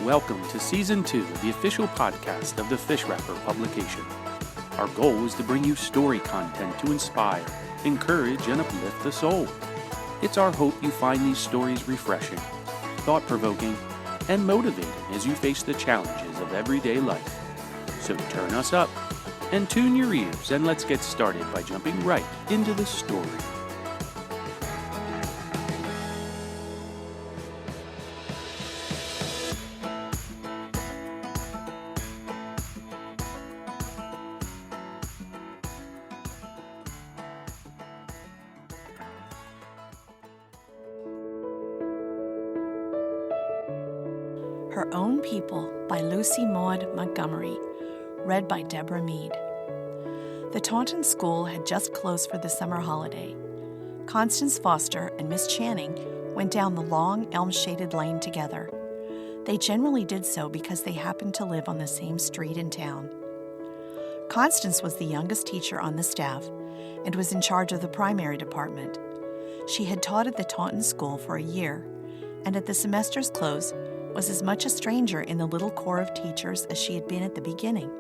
Welcome to Season 2, the official podcast of the Fish Wrapper publication. Our goal is to bring you story content to inspire, encourage, and uplift the soul. It's our hope you find these stories refreshing, thought-provoking, and motivating as you face the challenges of everyday life. So turn us up and tune your ears, and let's get started by jumping right into the story. Her Own People by Lucy Maud Montgomery, read by Deborah Mead. The Taunton School had just closed for the summer holiday. Constance Foster and Miss Channing went down the long, elm-shaded lane together. They generally did so because they happened to live on the same street in town. Constance was the youngest teacher on the staff and was in charge of the primary department. She had taught at the Taunton School for a year, and at the semester's close was as much a stranger in the little corps of teachers as she had been at the beginning.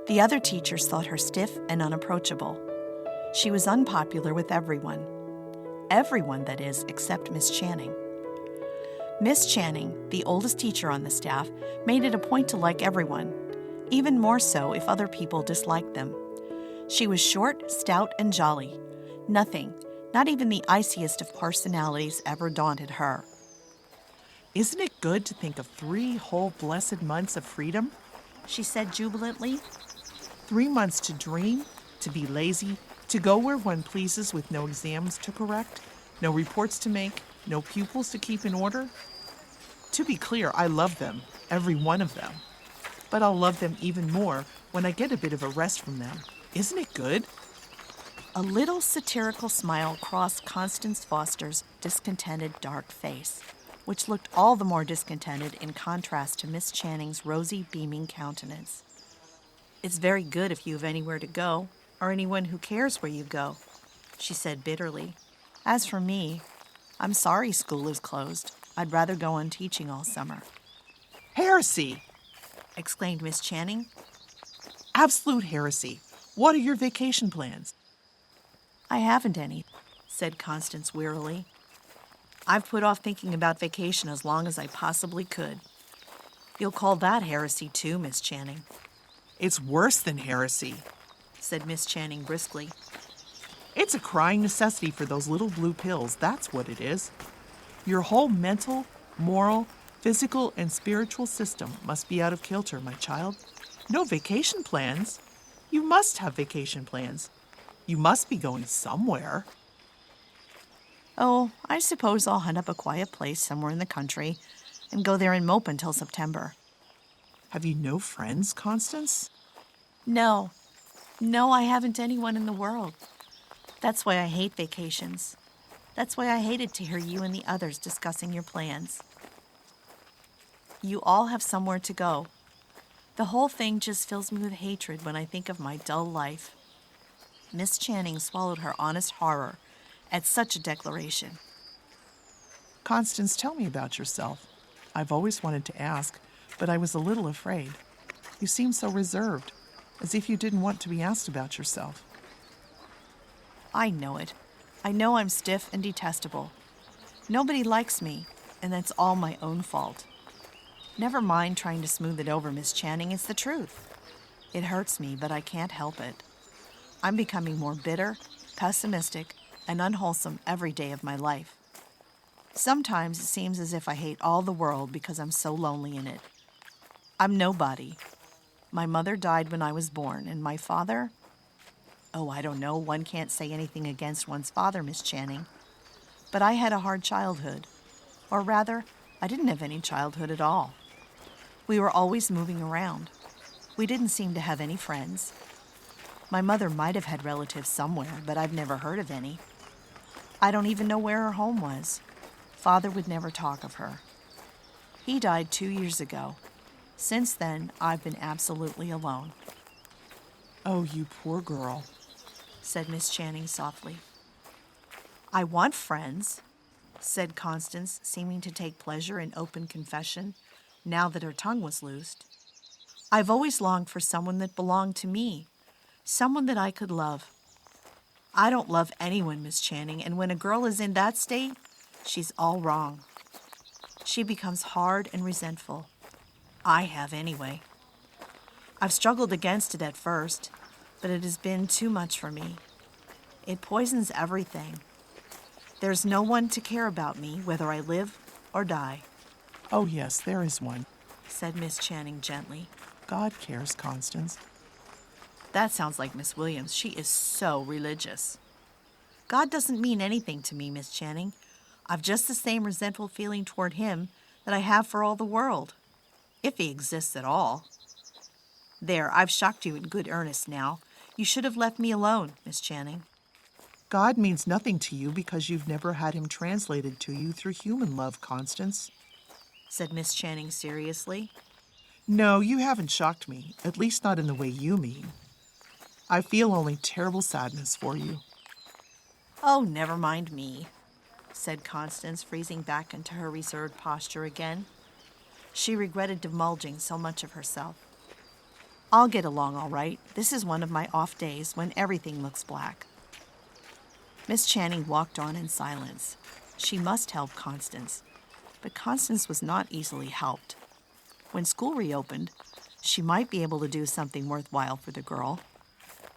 The other teachers thought her stiff and unapproachable. She was unpopular with everyone. Everyone, that is, except Miss Channing. Miss Channing, the oldest teacher on the staff, made it a point to like everyone, even more so if other people disliked them. She was short, stout, and jolly. Nothing, not even the iciest of personalities, ever daunted her. Isn't it good to think of 3 whole blessed months of freedom? She said jubilantly. 3 months to dream, to be lazy, to go where one pleases with no exams to correct, no reports to make, no pupils to keep in order. To be clear, I love them, every one of them. But I'll love them even more when I get a bit of a rest from them. Isn't it good? A little satirical smile crossed Constance Foster's discontented dark face, which looked all the more discontented in contrast to Miss Channing's rosy, beaming countenance. "It's very good if you have anywhere to go, or anyone who cares where you go," she said bitterly. "As for me, I'm sorry school is closed. I'd rather go on teaching all summer." Heresy! Exclaimed Miss Channing. Absolute heresy. What are your vacation plans? "I haven't any," said Constance wearily. "I've put off thinking about vacation as long as I possibly could." "You'll call that heresy too, Miss Channing," It's worse than heresy. said Miss Channing briskly. It's a crying necessity for those little blue pills, that's what it is. Your whole mental, moral, physical, and spiritual system must be out of kilter, my child. No vacation plans? You must have vacation plans. You must be going somewhere. "Oh, I suppose I'll hunt up a quiet place somewhere in the country and go there and mope until September." Have you no friends, Constance? No, I haven't anyone in the world. That's why I hate vacations. That's why I hated to hear you and the others discussing your plans. You all have somewhere to go. The whole thing just fills me with hatred when I think of my dull life." Miss Channing swallowed her honest horror at such a declaration. Constance, tell me about yourself. I've always wanted to ask, but I was a little afraid. You seem so reserved, as if you didn't want to be asked about yourself. "I know it. I know I'm stiff and detestable. Nobody likes me, and that's all my own fault. Never mind trying to smooth it over, Miss Channing. It's the truth. It hurts me, but I can't help it. I'm becoming more bitter, pessimistic, and unwholesome every day of my life. Sometimes it seems as if I hate all the world because I'm so lonely in it. I'm nobody. My mother died when I was born, and my father... Oh, I don't know, one can't say anything against one's father, Miss Channing. But I had a hard childhood. Or rather, I didn't have any childhood at all. We were always moving around. We didn't seem to have any friends. My mother might have had relatives somewhere, but I've never heard of any. I don't even know where her home was. Father would never talk of her. He died 2 years ago. Since then, I've been absolutely alone." Oh, you poor girl, said Miss Channing softly. "I want friends," said Constance, seeming to take pleasure in open confession. now that her tongue was loosed. "I've always longed for someone that belonged to me, someone that I could love. I don't love anyone, Miss Channing, and when a girl is in that state, she's all wrong. She becomes hard and resentful. I have anyway. I've struggled against it at first, but it has been too much for me. It poisons everything. There's no one to care about me, whether I live or die," Oh, yes, there is one. said Miss Channing gently. God cares, Constance. That sounds like Miss Williams. She is so religious. God doesn't mean anything to me, Miss Channing. I've just the same resentful feeling toward him that I have for all the world, if he exists at all. There, I've shocked you in good earnest now. You should have left me alone, Miss Channing. God means nothing to you because you've never had him translated to you through human love, Constance. Said Miss Channing seriously. No, you haven't shocked me, at least not in the way you mean. I feel only terrible sadness for you. Oh, never mind me, said Constance, freezing back into her reserved posture again. She regretted divulging so much of herself. I'll get along all right. This is one of my off days when everything looks black. Miss Channing walked on in silence. She must help Constance, but Constance was not easily helped. When school reopened, she might be able to do something worthwhile for the girl.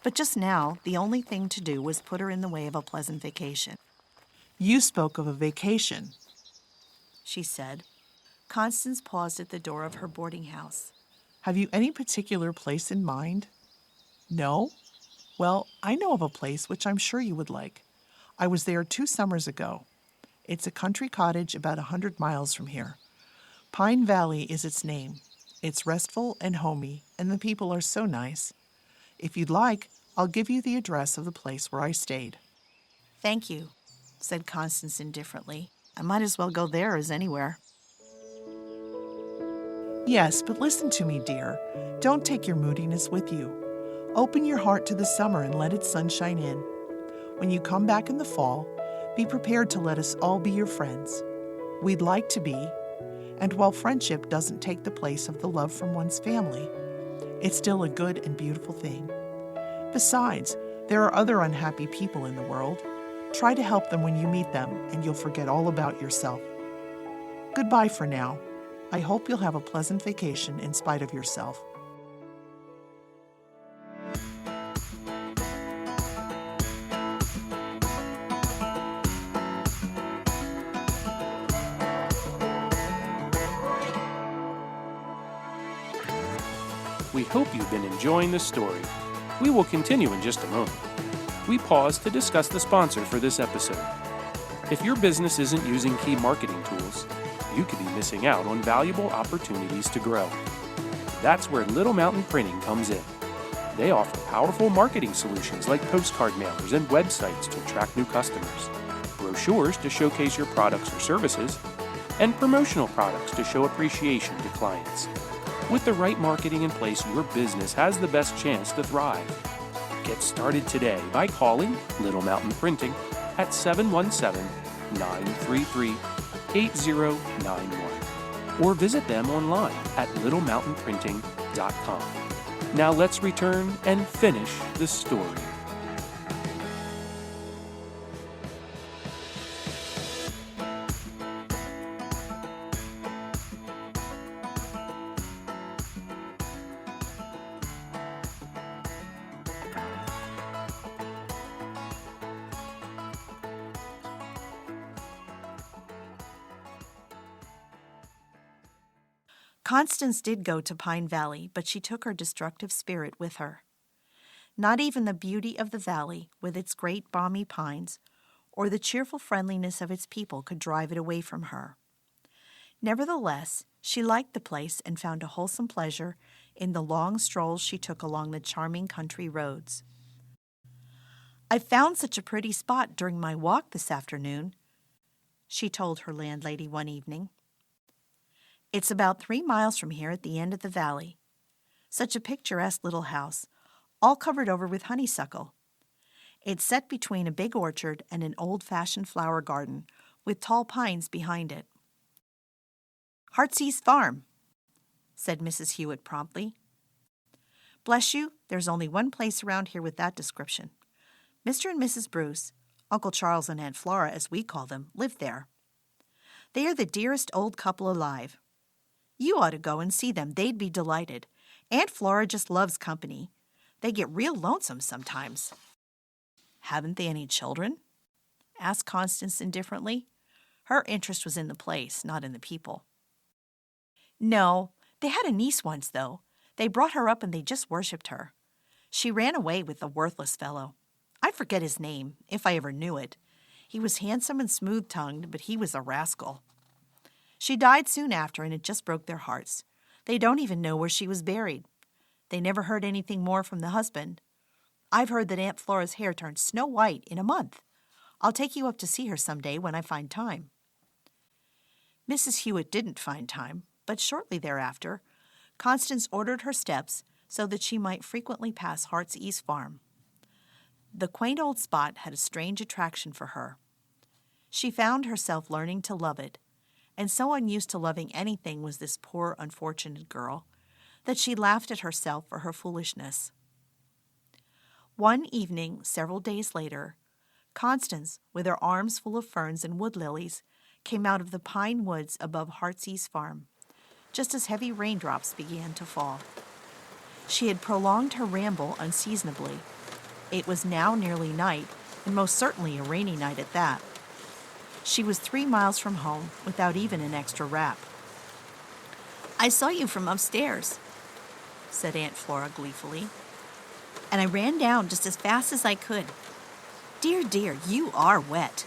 But just now, the only thing to do was put her in the way of a pleasant vacation. You spoke of a vacation, she said. Constance paused at the door of her boarding house. Have you any particular place in mind? No? Well, I know of a place which I'm sure you would like. I was there 2 summers ago. It's a country cottage about 100 miles from here. Pine Valley is its name. It's restful and homey, and the people are so nice. If you'd like, I'll give you the address of the place where I stayed. Thank you, said Constance indifferently. I might as well go there as anywhere. Yes, but listen to me, dear. Don't take your moodiness with you. Open your heart to the summer and let its sunshine in. When you come back in the fall, be prepared to let us all be your friends. We'd like to be, and while friendship doesn't take the place of the love from one's family, it's still a good and beautiful thing. Besides, there are other unhappy people in the world. Try to help them when you meet them, and you'll forget all about yourself. Goodbye for now. I hope you'll have a pleasant vacation in spite of yourself. We hope you've been enjoying the story. We will continue in just a moment. We pause to discuss the sponsor for this episode. If your business isn't using key marketing tools, you could be missing out on valuable opportunities to grow. That's where Little Mountain Printing comes in. They offer powerful marketing solutions like postcard mailers and websites to attract new customers, brochures to showcase your products or services, and promotional products to show appreciation to clients. With the right marketing in place, your business has the best chance to thrive. Get started today by calling Little Mountain Printing at 717-933-8091 or visit them online at littlemountainprinting.com. Now let's return and finish the story. Constance did go to Pine Valley, but she took her destructive spirit with her. Not even the beauty of the valley, with its great balmy pines, or the cheerful friendliness of its people could drive it away from her. Nevertheless, she liked the place and found a wholesome pleasure in the long strolls she took along the charming country roads. "I found such a pretty spot during my walk this afternoon," she told her landlady one evening. "It's about 3 miles from here at the end of the valley. Such a picturesque little house, all covered over with honeysuckle. It's set between a big orchard and an old-fashioned flower garden with tall pines behind it. Heartsease Farm," said Mrs. Hewitt promptly. Bless you, there's only one place around here with that description. Mr. and Mrs. Bruce, Uncle Charles and Aunt Flora, as we call them, live there. They are the dearest old couple alive. You ought to go and see them. They'd be delighted. Aunt Flora just loves company. They get real lonesome sometimes. Haven't they any children? Asked Constance indifferently. Her interest was in the place, not in the people. No, they had a niece once, though. They brought her up and they just worshipped her. She ran away with a worthless fellow. I forget his name, if I ever knew it. He was handsome and smooth-tongued, but he was a rascal. She died soon after, and it just broke their hearts. They don't even know where she was buried. They never heard anything more from the husband. I've heard that Aunt Flora's hair turned snow white in a month. I'll take you up to see her someday when I find time. Mrs. Hewitt didn't find time, but shortly thereafter, Constance ordered her steps so that she might frequently pass Heartsease Farm. The quaint old spot had a strange attraction for her. She found herself learning to love it, and so unused to loving anything was this poor, unfortunate girl, that she laughed at herself for her foolishness. One evening, several days later, Constance, with her arms full of ferns and wood lilies, came out of the pine woods above Heartsease Farm, just as heavy raindrops began to fall. She had prolonged her ramble unseasonably. It was now nearly night, and most certainly a rainy night at that. She was 3 miles from home without even an extra wrap. I saw you from upstairs, said Aunt Flora gleefully, and I ran down just as fast as I could. Dear, dear, you are wet,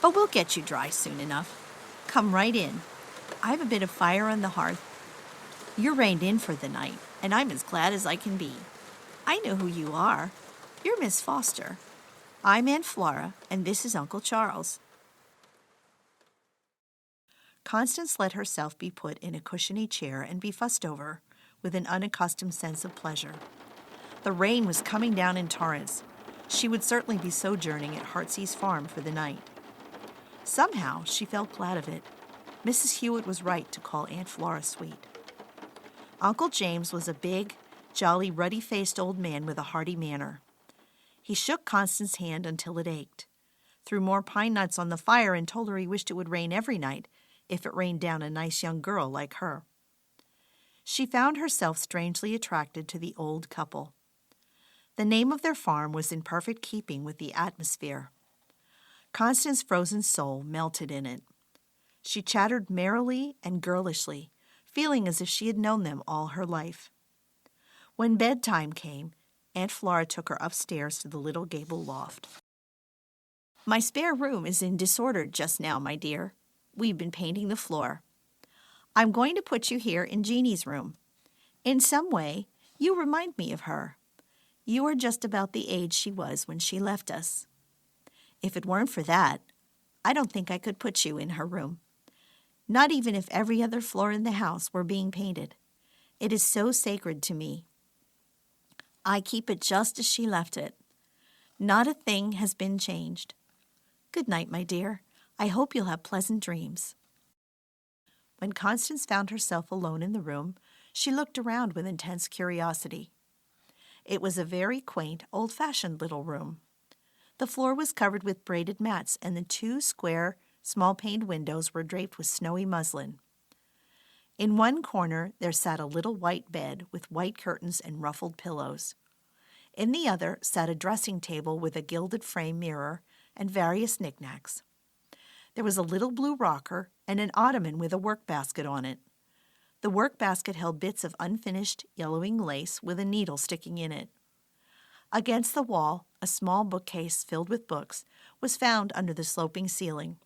but we'll get you dry soon enough. Come right in. I've a bit of fire on the hearth. You're reined in for the night, and I'm as glad as I can be. I know who you are. You're Miss Foster. I'm Aunt Flora, and this is Uncle Charles. Constance let herself be put in a cushiony chair and be fussed over, with an unaccustomed sense of pleasure. The rain was coming down in torrents. She would certainly be sojourning at Heartsease Farm for the night. Somehow, she felt glad of it. Mrs. Hewitt was right to call Aunt Flora sweet. Uncle James was a big, jolly, ruddy-faced old man with a hearty manner. He shook Constance's hand until it ached, threw more pine nuts on the fire, and told her he wished it would rain every night if it rained down a nice young girl like her. She found herself strangely attracted to the old couple. The name of their farm was in perfect keeping with the atmosphere. Constance's frozen soul melted in it. She chattered merrily and girlishly, feeling as if she had known them all her life. When bedtime came, Aunt Flora took her upstairs to the little gable loft. My spare room is in disorder just now, my dear. We've been painting the floor. I'm going to put you here in Jeannie's room. In some way, you remind me of her. You are just about the age she was when she left us. If it weren't for that, I don't think I could put you in her room. Not even if every other floor in the house were being painted. It is so sacred to me. I keep it just as she left it. Not a thing has been changed. Good night, my dear. I hope you'll have pleasant dreams. When Constance found herself alone in the room, she looked around with intense curiosity. It was a very quaint, old-fashioned little room. The floor was covered with braided mats, and the 2 square, small-paned windows were draped with snowy muslin. In one corner there sat a little white bed with white curtains and ruffled pillows. In the other sat a dressing table with a gilded frame mirror and various knickknacks. There was a little blue rocker and an ottoman with a work-basket on it. The work-basket held bits of unfinished, yellowing lace with a needle sticking in it. Against the wall, a small bookcase filled with books was found under the sloping ceiling.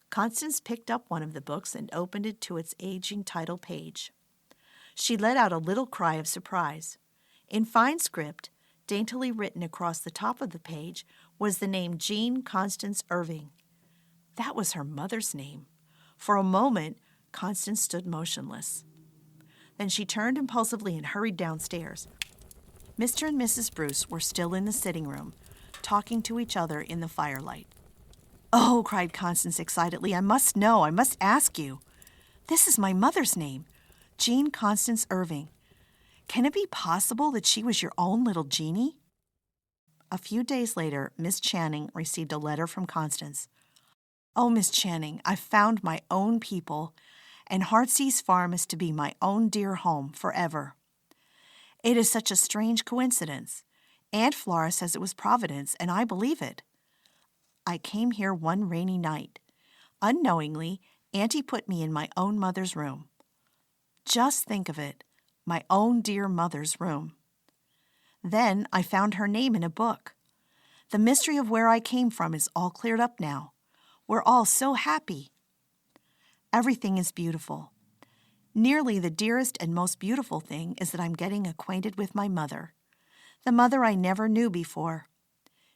Constance picked up one of the books and opened it to its aging title page. She let out a little cry of surprise. In fine script, daintily written across the top of the page, was the name Jean Constance Irving. That was her mother's name. For a moment, Constance stood motionless. Then she turned impulsively and hurried downstairs. Mr. and Mrs. Bruce were still in the sitting room, talking to each other in the firelight. "Oh," cried Constance excitedly, "I must know. I must ask you. This is my mother's name. Jean Constance Irving. Can it be possible that she was your own little Jeannie? A few days later, Miss Channing received a letter from Constance. Oh, Miss Channing, I've found my own people, and Heartsease Farm is to be my own dear home forever. It is such a strange coincidence. Aunt Flora says it was Providence, and I believe it. I came here one rainy night. Unknowingly, Auntie put me in my own mother's room. Just think of it, my own dear mother's room. Then I found her name in a book. The mystery of where I came from is all cleared up now. We're all so happy. Everything is beautiful. Nearly the dearest and most beautiful thing is that I'm getting acquainted with my mother, the mother I never knew before.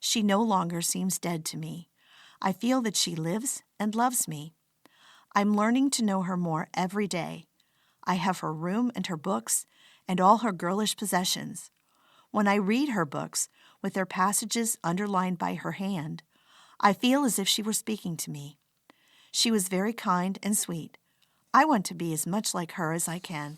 She no longer seems dead to me. I feel that she lives and loves me. I'm learning to know her more every day. I have her room and her books and all her girlish possessions. When I read her books, with their passages underlined by her hand, I feel as if she were speaking to me. She was very kind and sweet. I want to be as much like her as I can.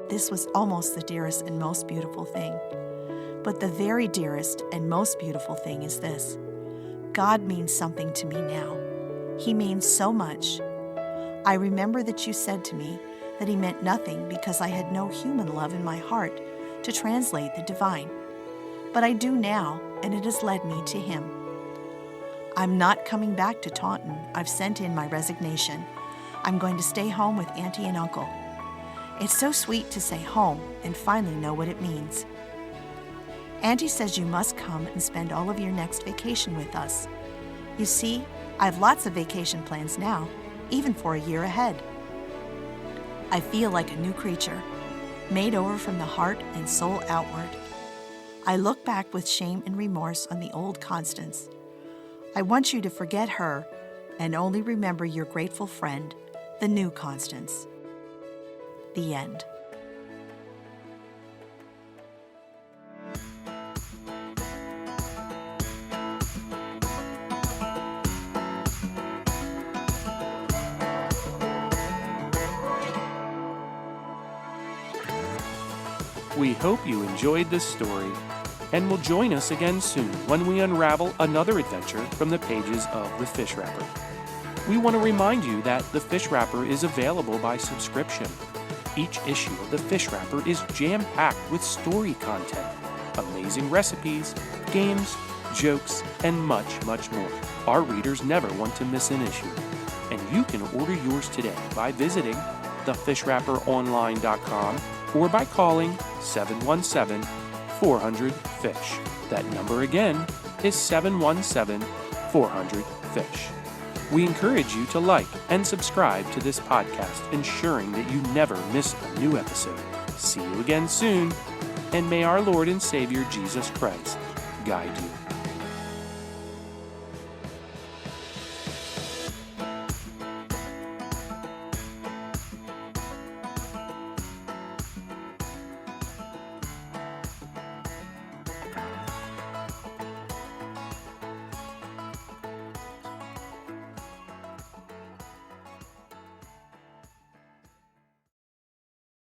This was almost the dearest and most beautiful thing. But the very dearest and most beautiful thing is this. God means something to me now. He means so much. I remember that you said to me that he meant nothing because I had no human love in my heart to translate the divine. But I do now, and it has led me to him. I'm not coming back to Taunton. I've sent in my resignation. I'm going to stay home with Auntie and Uncle. It's so sweet to say home and finally know what it means. Auntie says you must come and spend all of your next vacation with us. You see, I have lots of vacation plans now, even for a year ahead. I feel like a new creature, made over from the heart and soul outward. I look back with shame and remorse on the old Constance. I want you to forget her and only remember your grateful friend, the new Constance. The end. We hope you enjoyed this story and will join us again soon when we unravel another adventure from the pages of The Fish Wrapper. We want to remind you that The Fish Wrapper is available by subscription. Each issue of The Fish Wrapper is jam-packed with story content, amazing recipes, games, jokes, and much, much more. Our readers never want to miss an issue, and you can order yours today by visiting thefishwrapperonline.com or by calling 717-400-FISH. That number again is 717-400-FISH. We encourage you to like and subscribe to this podcast, ensuring that you never miss a new episode. See you again soon, and may our Lord and Savior Jesus Christ guide you.